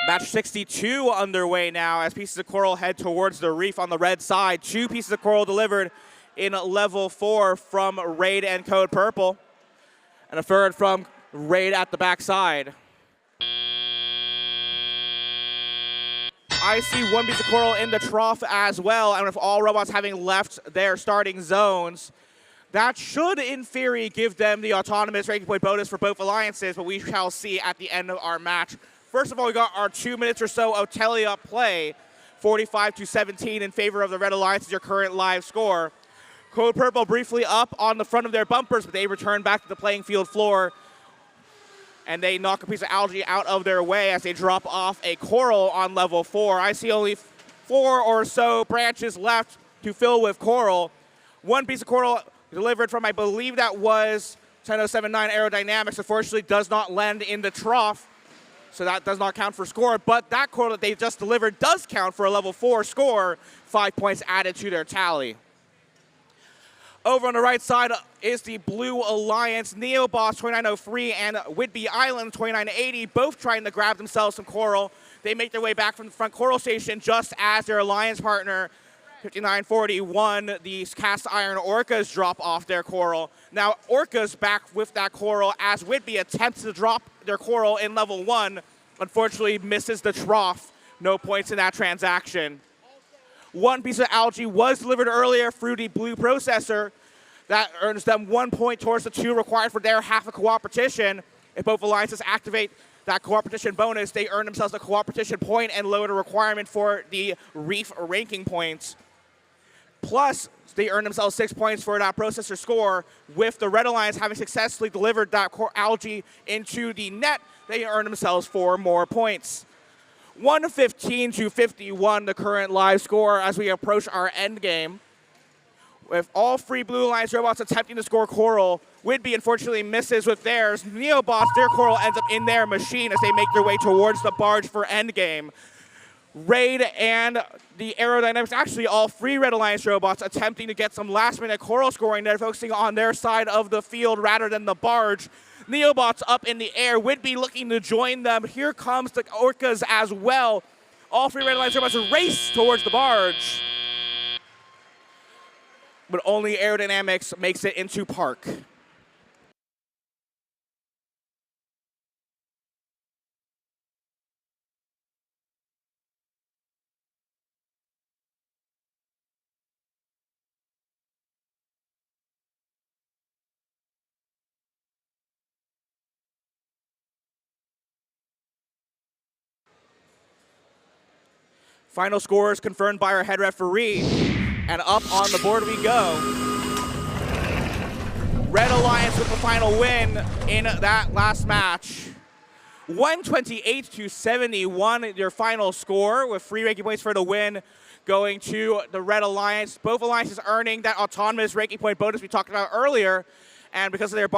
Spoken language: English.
Match 62 underway now as pieces of coral head towards the reef on the red side. 2 pieces of coral delivered in level 4 from Raid and Code Purple. And a third from Raid at the backside. I see 1 piece of coral in the trough as well, and with all robots having left their starting zones, that should, in theory, give them the autonomous ranking point bonus for both alliances, but we shall see at the end of our match. First of all, we got our 2 minutes or so of tally-up play, 45-17 in favor of the Red Alliance is your current live score. Code Purple briefly up on the front of their bumpers, but they return back to the playing field floor, and they knock a piece of algae out of their way as they drop off a coral on level 4. I see only 4 or so branches left to fill with coral. 1 piece of coral delivered from, I believe that was 10079 Aerodynamics, unfortunately does not land in the trough, so that does not count for score, but that coral that they just delivered does count for a level 4 score, 5 points added to their tally. Over on the right side is the Blue Alliance, Neoboss 2903 and Whidbey Island 2980, both trying to grab themselves some coral. They make their way back from the front coral station just as their alliance partner 5941, these cast iron orcas drop off their coral. Now orcas back with that coral as Whidbey attempts to drop their coral in level 1, unfortunately misses the trough. No points in that transaction. 1 piece of algae was delivered earlier through the blue processor. That earns them 1 point towards the 2 required for their half of cooperation. If both alliances activate that cooperation bonus, they earn themselves a cooperation point and lower the requirement for the reef ranking points. Plus, they earn themselves 6 points for that processor score. With the Red Alliance having successfully delivered that algae into the net, they earn themselves 4 more points. 115-51, the current live score as we approach our end game. With all 3 Blue Alliance robots attempting to score coral, Whidbey unfortunately misses with theirs. Neoboss, their coral ends up in their machine as they make their way towards the barge for endgame. Raid and the Aerodynamics, actually all 3 Red Alliance robots attempting to get some last-minute coral scoring. They're focusing on their side of the field rather than the barge. Neobots up in the air, Whidbey looking to join them. Here comes the orcas as well. All 3 Red Alliance robots race towards the barge. But only Aerodynamics makes it into park. Final scores confirmed by our head referee. And up on the board we go. Red Alliance with the final win in that last match. 128-71, your final score, with 3 ranking points for the win going to the Red Alliance. Both alliances earning that autonomous ranking point bonus we talked about earlier. And because of their